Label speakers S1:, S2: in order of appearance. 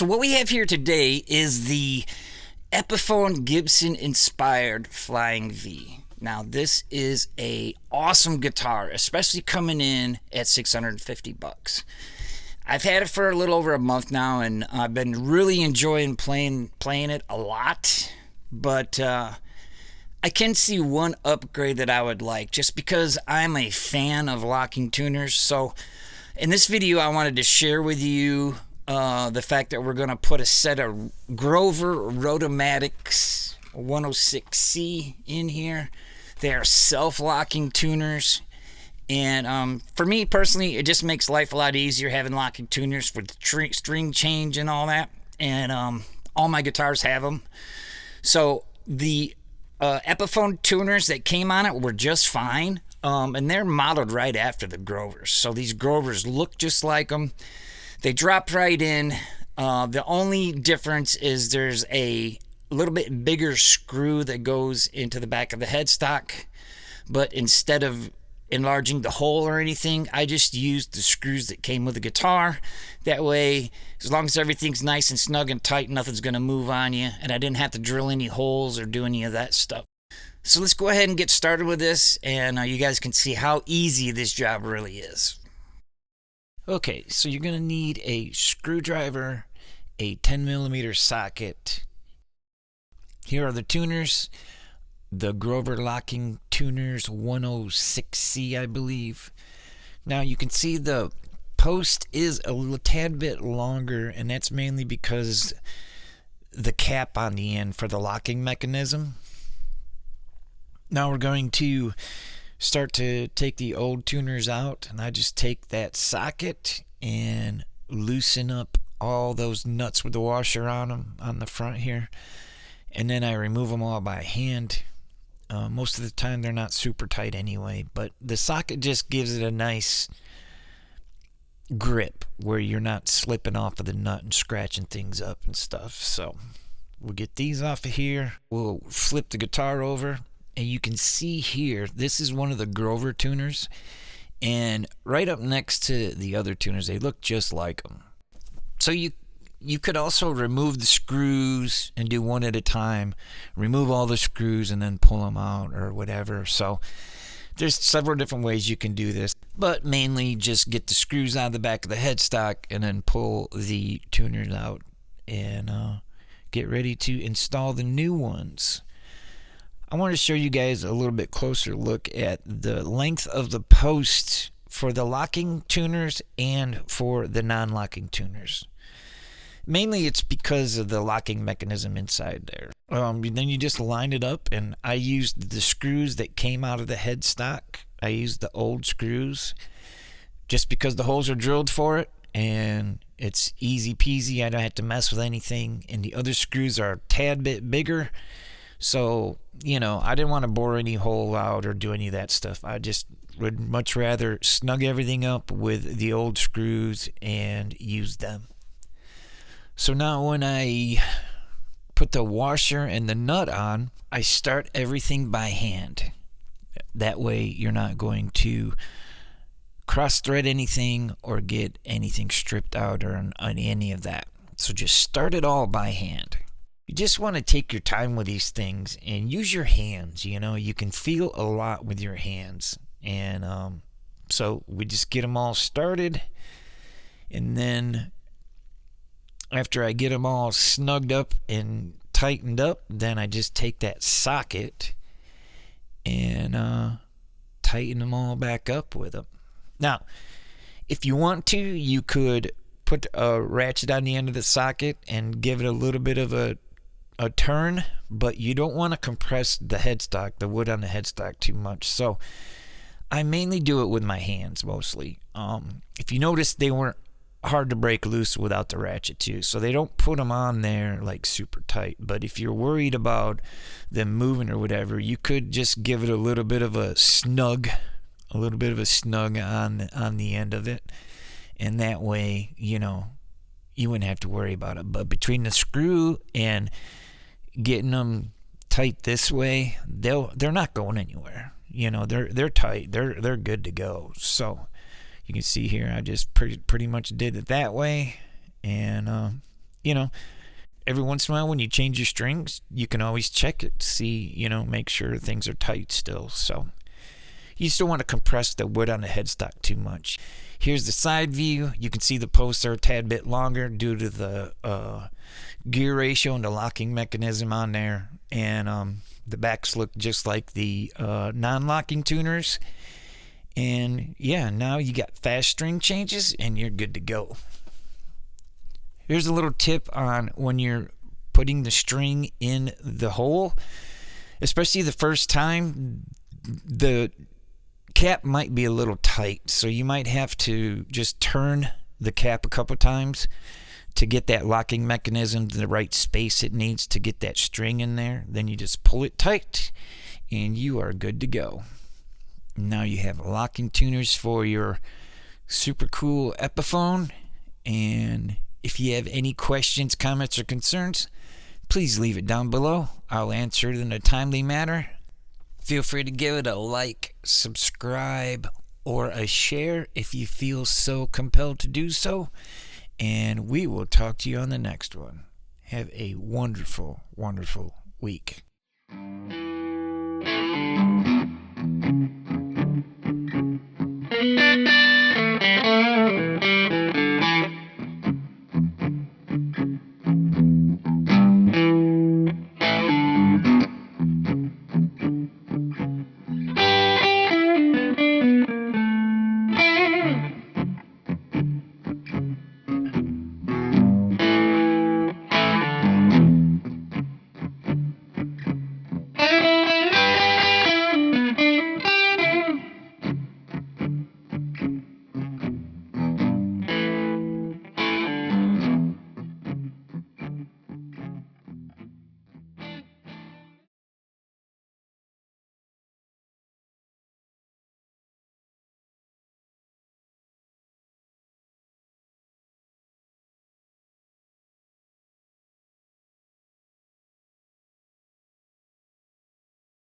S1: So what we have here today is the Epiphone Gibson inspired Flying V. Now this is a awesome guitar, especially coming in at 650 bucks. I've had it for a little over a month now, and I've been really enjoying playing it a lot. But I can see one upgrade that I would like, just because I'm a fan of locking tuners. So in this video, I wanted to share with you the fact that we're going to put a set of Grover Rotomatics 106C in here. They are self-locking tuners, and for me personally, it just makes life a lot easier having locking tuners with the string change and all that. And all my guitars have them. So the Epiphone tuners that came on it were just fine, and they're modeled right after the Grovers. So these Grovers look just like them. They drop right in. The only difference is there's a little bit bigger screw that goes into the back of the headstock, but instead of enlarging the hole or anything, I just used the screws that came with the guitar. That way, as long as everything's nice and snug and tight, nothing's going to move on you, and I didn't have to drill any holes or do any of that stuff. So let's go ahead and get started with this, and you guys can see how easy this job really is. Okay, so you're going to need a screwdriver, a 10mm socket. Here are the tuners, the Grover Locking Tuners 106C, I believe. Now you can see the post is a tad bit longer, and that's mainly because the cap on the end for the locking mechanism. Now we're going to start to take the old tuners out, and I just take that socket and loosen up all those nuts with the washer on them on the front here. And then I remove them all by hand. Most of the time they're not super tight anyway, but the socket just gives it a nice grip where you're not slipping off of the nut and scratching things up and stuff. So we'll get these off of here. We'll flip the guitar over, and you can see here, this is one of the Grover tuners, and right up next to the other tuners, they look just like them. So you could also remove the screws and do one at a time. Remove all the screws and then pull them out or whatever. So there's several different ways you can do this. But mainly just get the screws out of the back of the headstock and then pull the tuners out and get ready to install the new ones. I want to show you guys a little bit closer look at the length of the posts for the locking tuners and for the non-locking tuners. Mainly it's because of the locking mechanism inside there. Then you just line it up, and I used the screws that came out of the headstock. I used the old screws just because the holes are drilled for it, and it's easy peasy. I don't have to mess with anything, and the other screws are a tad bit bigger. So, you know, I didn't want to bore any hole out or do any of that stuff. I just would much rather snug everything up with the old screws and use them. So now when I put the washer and the nut on, I start everything by hand. That way you're not going to cross-thread anything or get anything stripped out or on any of that. So just start it all by hand. You just want to take your time with these things and use your hands. You know, you can feel a lot with your hands. And so we just get them all started, and then after I get them all snugged up and tightened up, then I just take that socket and tighten them all back up with them. Now, if you want to, you could put a ratchet on the end of the socket and give it a little bit of a turn, but you don't want to compress the headstock, the wood on the headstock, too much. So I mainly do it with my hands mostly. If you notice, they weren't hard to break loose without the ratchet too, so they don't put them on there like super tight. But if you're worried about them moving or whatever, you could just give it a little bit of a snug on the end of it, and that way, you know, you wouldn't have to worry about it. But between the screw and getting them tight this way, they're not going anywhere. You know, they're tight, they're good to go. So you can see here, I just pretty much did it that way, and you know, every once in a while when you change your strings, you can always check it to see, make sure things are tight still. So you still want to compress the wood on the headstock too much. Here's the side view. You can see the posts are a tad bit longer due to the gear ratio and the locking mechanism on there. And the backs look just like the non-locking tuners. And yeah, now you got fast string changes and you're good to go. Here's a little tip on when you're putting the string in the hole, especially the first time, the cap might be a little tight, so you might have to just turn the cap a couple times to get that locking mechanism to the right space it needs to get that string in there. Then you just pull it tight and you are good to go. Now you have locking tuners for your super cool Epiphone. And if you have any questions, comments, or concerns, please leave it down below. I'll answer it in a timely manner. Feel free to give it a like, subscribe, or a share if you feel so compelled to do so. And we will talk to you on the next one. Have a wonderful, wonderful week.